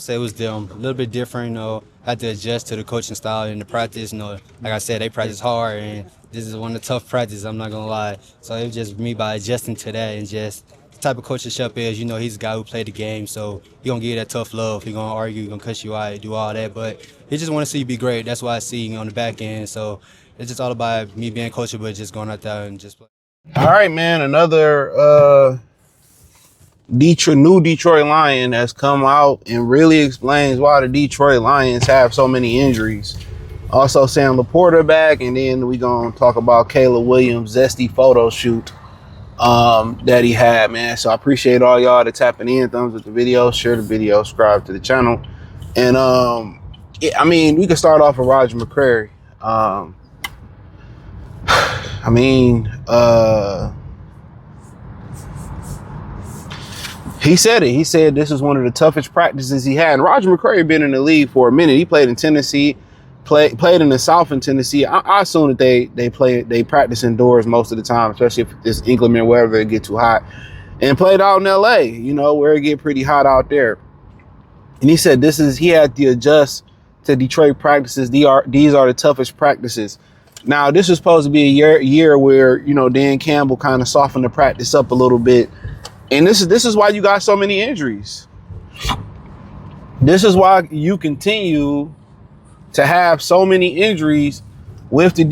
say it was a little bit different. Had to adjust to the coaching style and the practice. Like I said, they practice hard, and this is one of the tough practices. I'm not gonna lie. So it was just me by adjusting to that and just the type of coach that Shep is. He's a guy who played the game, so he gonna give you that tough love. He gonna argue, he gonna cuss you out, do all that, but he just want to see you be great. That's why I see you on the back end. So it's just all about me being coachable, but just going out there and just play. All right, man. Another new Detroit Lion has come out and really explains why the Detroit Lions have so many injuries. Also, Sam Laporta back, and then we gonna talk about Caleb Williams' Zesty photo shoot that he had, man. So I appreciate all y'all that tapping in, thumbs up the video, share the video, subscribe to the channel, and we can start off with Roger McCreary. He said it. He said this is one of the toughest practices he had. And Roger McCreary been in the league for a minute. He played in Tennessee, played in the South in Tennessee. I assume that they practice indoors most of the time, especially if it's inclement weather, it get too hot. And played out in LA, where it get pretty hot out there. And he said he had to adjust to Detroit practices. These are the toughest practices. Now, this is supposed to be a year where, Dan Campbell kind of softened the practice up a little bit. And this is why you got so many injuries. This is why you continue to have so many injuries with the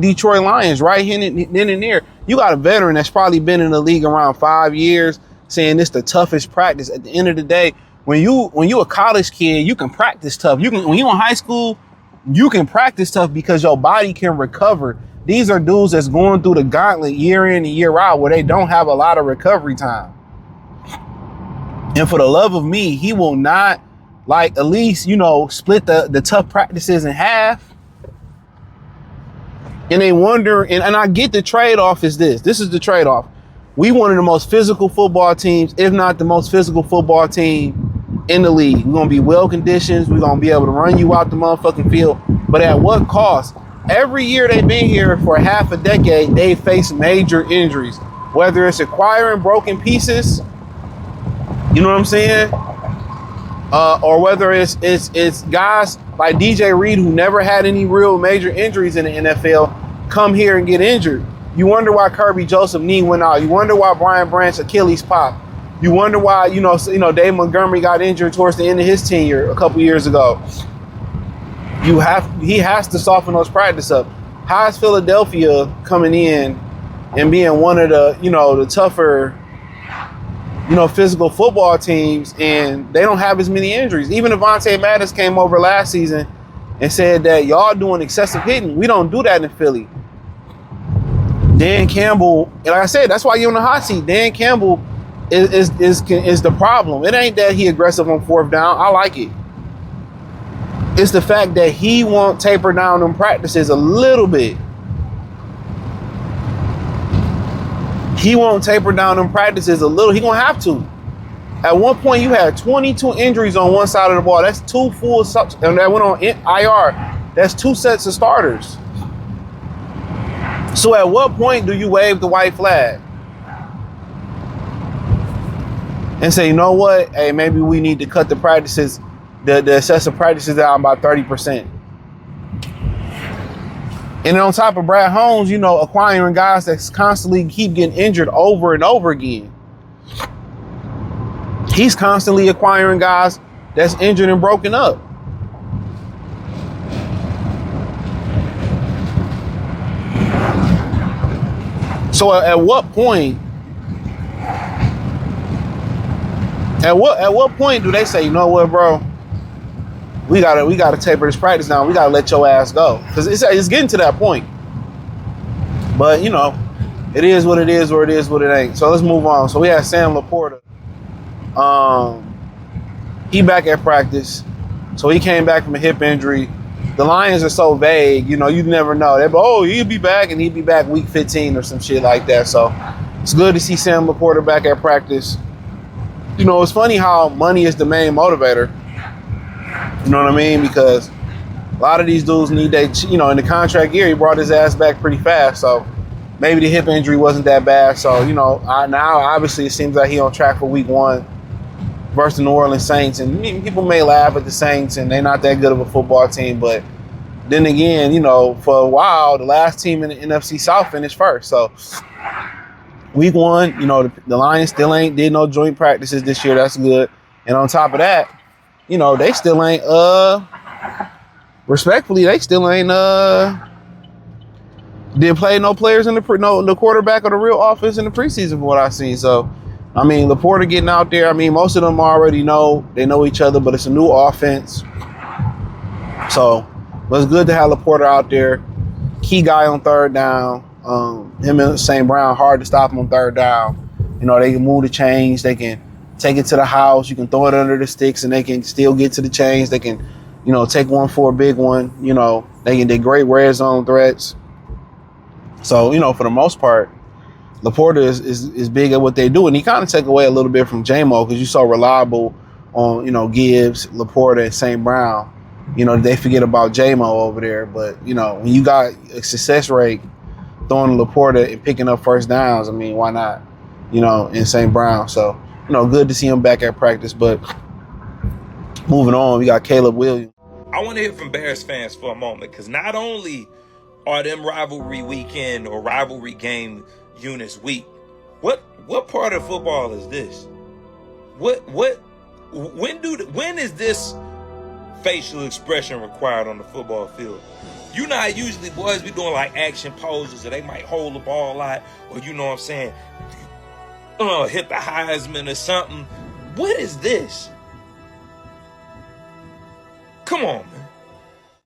Detroit Lions right here and there. You got a veteran that's probably been in the league around 5 years saying this the toughest practice. At the end of the day, when you a college kid, you can practice tough. When you in high school, you can practice tough because your body can recover. These are dudes that's going through the gauntlet year in and year out where they don't have a lot of recovery time. And for the love of me, he will not, at least, split the tough practices in half. And they wonder, and I get the trade-off is this. This is the trade-off. We one of the most physical football teams, if not the most physical football team in the league. We're going to be well-conditioned. We're going to be able to run you out the motherfucking field. But at what cost? Every year they've been here for half a decade, they face major injuries. Whether it's acquiring broken pieces, you know what I'm saying? Or whether it's guys like DJ Reed who never had any real major injuries in the NFL come here and get injured. You wonder why Kirby Joseph knee went out. You wonder why Brian Branch Achilles popped. You wonder why Dave Montgomery got injured towards the end of his tenure a couple years ago. He has to soften those practice up. How is Philadelphia coming in and being one of the tougher physical football teams, and they don't have as many injuries? Even Avonte Maddox came over last season and said that y'all doing excessive hitting. We don't do that in Philly. Dan Campbell, and like I said, that's why you're on the hot seat. Dan Campbell is the problem. It ain't that he aggressive on fourth down. I like it. It's the fact that he won't taper down them practices a little bit. He won't taper down them practices a little. He gonna have to. At one point, you had 22 injuries on one side of the ball. That's two full subs, and that went on IR. That's two sets of starters. So at what point do you wave the white flag and say, you know what? Hey, maybe we need to cut the practices, the excessive practices down by 30%. And on top of Brad Holmes, acquiring guys that constantly keep getting injured over and over again. He's constantly acquiring guys that's injured and broken up. So at what point do they say, you know what, bro? We gotta taper this practice down. We gotta let your ass go, because it's getting to that point. But it is what it is, or it is what it ain't. So let's move on. So we had Sam Laporta. He back at practice. So he came back from a hip injury. The Lions are so vague. You never know. He'll be back, and he'll be back week 15 or some shit like that. So it's good to see Sam Laporta back at practice. It's funny how money is the main motivator. You know what I mean? Because a lot of these dudes need in the contract year, he brought his ass back pretty fast. So maybe the hip injury wasn't that bad. So, now obviously it seems like he on track for week 1. versus the New Orleans Saints. And people may laugh at the Saints, and they're not that good of a football team. But then again, for a while, the last team in the NFC South finished first. So week 1, the Lions still ain't did no joint practices this year. That's good. And on top of that, they still ain't respectfully, they still ain't didn't play no players in the quarterback or the real offense in the preseason from what I've seen. So Laporta getting out there, most of them already know each other, but it's a new offense. So it's good to have Laporta out there. Key guy on third down. Him and St. Brown, hard to stop him on third down. They can move the chains. They can take it to the house. You can throw it under the sticks, and they can still get to the chains. They can, take one for a big one. They're great red zone threats. So, for the most part, Laporta is big at what they do. And he kind of take away a little bit from J-Mo because you saw reliable on, Gibbs, Laporta, and St. Brown. They forget about J-Mo over there. But, when you got a success rate throwing Laporta and picking up first downs, why not? In St. Brown. So, good to see him back at practice. But moving on, we got Caleb Williams. I want to hear from Bears fans for a moment, because not only are them rivalry weekend or rivalry game units weak, what part of football is this? When is this facial expression required on the football field? You know how usually boys be doing like action poses, or they might hold the ball a lot, or hit the Heisman or something. What is this? Come on, man.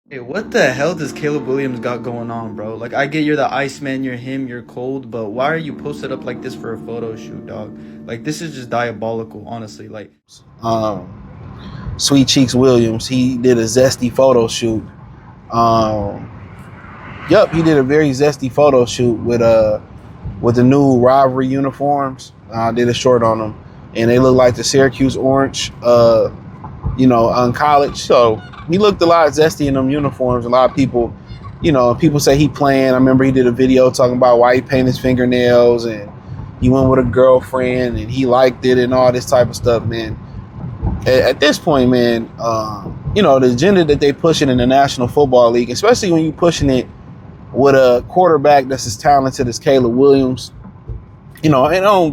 Hey, what the hell does Caleb Williams got going on, bro? Like, I get you're the Iceman, you're him, you're cold, but why are you posted up like this for a photo shoot, dog? Like, this is just diabolical, honestly. Like, Sweet Cheeks Williams, he did a Zesty photo shoot. He did a very Zesty photo shoot with the new rivalry uniforms. Did a short on them, and they look like the Syracuse orange, on college. So he looked a lot Zesty in them uniforms. A lot of people, people say he playing. I remember he did a video talking about why he painted his fingernails, and he went with a girlfriend, and he liked it, and all this type of stuff, man. At this point, man, the agenda that they pushing in the National Football League, especially when you pushing it with a quarterback that's as talented as Caleb Williams, and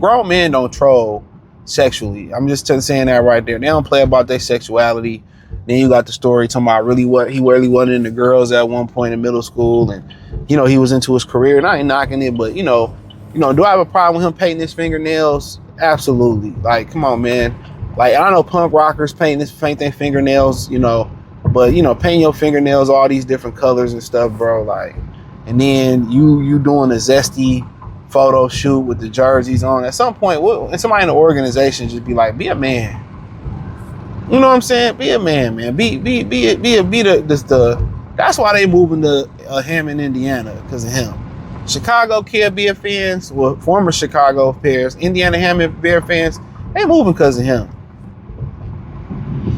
grown men don't troll sexually. I'm just saying that right there. They don't play about their sexuality. Then you got the story talking about he really wasn't into girls at one point in middle school, and he was into his career. And I ain't knocking it, but do I have a problem with him painting his fingernails? Absolutely. Like, come on, man. Like, I know punk rockers paint their fingernails, but paint your fingernails all these different colors and stuff, bro. Like, and then you doing a Zesty photo shoot with the jerseys on. At some point, somebody in the organization just be like, be a man. You know what I'm saying? Be a man, man. That's why they moving to Hammond, Indiana, because of him. Chicago Care Bear fans, well, former Chicago Bears, Indiana Hammond Bear fans, they moving because of him.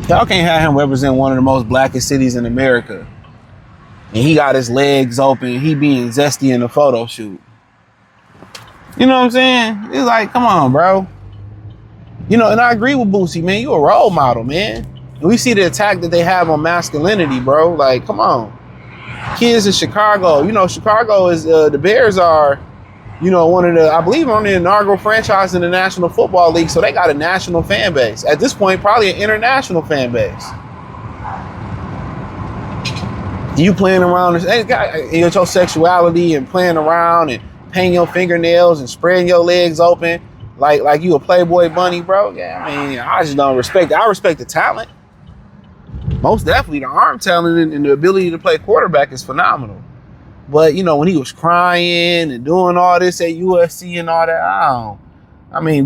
Y'all can't have him represent one of the most blackest cities in America. And he got his legs open. He being Zesty in the photo shoot. You know what I'm saying? It's like, come on, bro. And I agree with Boosie, man. You a role model, man. And we see the attack that they have on masculinity, bro. Like, come on. Kids in Chicago. Chicago is, the Bears are, one of the, I believe, on the inaugural franchise in the National Football League. So they got a national fan base. At this point, probably an international fan base. You playing around with your sexuality and playing around and painting your fingernails and spreading your legs open like you a Playboy bunny, bro. Yeah, I just don't respect it. I respect the talent. Most definitely the arm talent and the ability to play quarterback is phenomenal. But, when he was crying and doing all this at UFC and all that,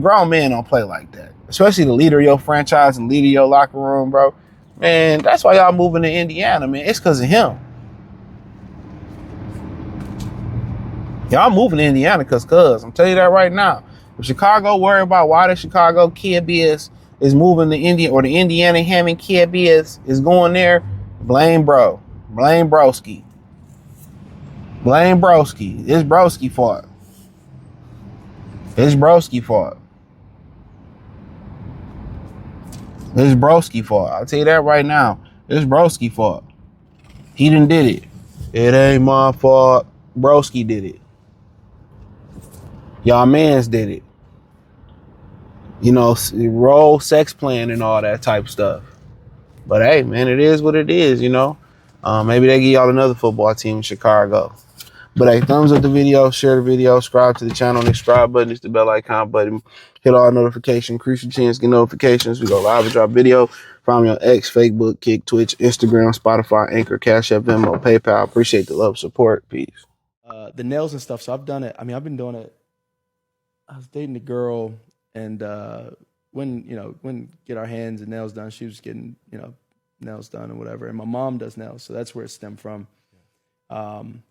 grown men don't play like that. Especially the leader of your franchise and leader of your locker room, bro. Man, that's why y'all moving to Indiana, man. It's because of him. Y'all moving to Indiana because I'm telling you that right now. If Chicago worry about why the Chicago Kid Bears is moving to India, or the Indiana Hammond Kid Bears is going there, blame bro. Blame broski. Blame broski. It's broski fault. It's broski fault. It's broski fault. I'll tell you that right now. It's broski fault. He done did it. It ain't my fault. Broski did it. Y'all mans did it. You know, role, sex plan, and all that type of stuff. But hey, man, it is what it is, you know. Maybe they give y'all another football team in Chicago. But hey, thumbs up the video, share the video, subscribe to the channel. The subscribe button is the bell icon button. Hit all notifications, increase your chance, get notifications. We go live and drop video. Find me on X, Facebook, Kick, Twitch, Instagram, Spotify, Anchor, Cash App, Venmo, PayPal. Appreciate the love, support. Peace. The nails and stuff. So I've done it. I mean, I've been doing it. I was dating a girl, and when get our hands and nails done, she was getting nails done and whatever. And my mom does nails, so that's where it stemmed from.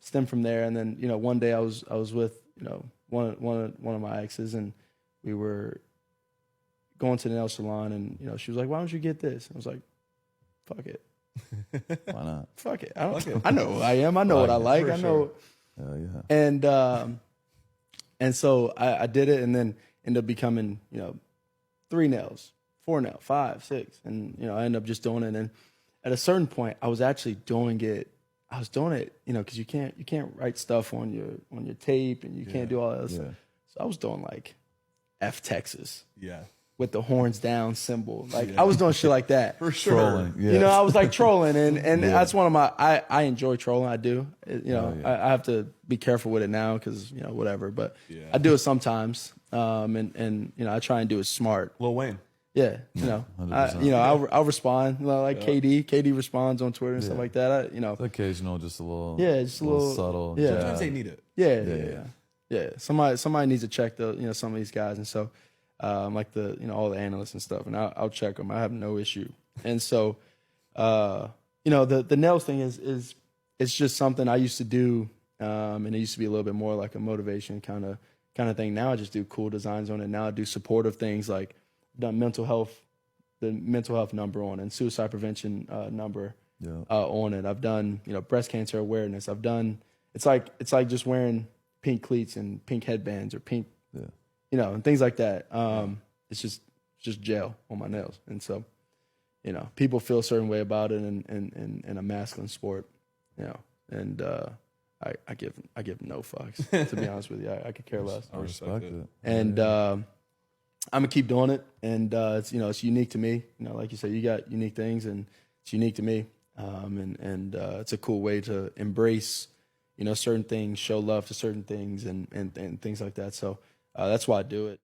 Stemmed from there, and then one day I was with one of my exes, and we were going to the nail salon, and she was like, "Why don't you get this?" I was like, "Fuck it." Why not? Fuck it. I know who I am. I know what I like. I know. Yeah. And so I did it, and then ended up becoming 3 nails, 4 nails, 5, 6, and I ended up just doing it. And at a certain point, I was actually doing it. I was doing it, because you can't write stuff on your tape, and you can't do all that stuff. So I was doing like F Texas. Yeah. With the horns down symbol. Like I was doing shit like that. For sure. Trolling. Yeah. I was like trolling, and that's one of my I enjoy trolling. I do. I have to be careful with it now because whatever. But I do it sometimes. And I try and do it smart. Lil Wayne. Yeah. I'll respond. Like KD. KD responds on Twitter and stuff like that. It's occasional, just a little. Yeah, just a little subtle. Yeah. Sometimes they need it. Yeah. Somebody needs to check some of these guys, and so. Like all the analysts and stuff, and I'll check them. I have no issue. And so, the nails thing is it's just something I used to do, and it used to be a little bit more like a motivation kind of thing. Now I just do cool designs on it. Now I do supportive things like I've done the mental health number on it, and suicide prevention number on it. I've done breast cancer awareness. I've done it's like just wearing pink cleats and pink headbands or pink. And things like that. It's just gel on my nails, and so, people feel a certain way about it in a masculine sport, and I give no fucks, to be honest with you. I could care less. I respect it, and I'm gonna keep doing it, and it's unique to me. Like you said, you got unique things, and it's unique to me, and it's a cool way to embrace, certain things, show love to certain things, and things like that. So. That's why I do it.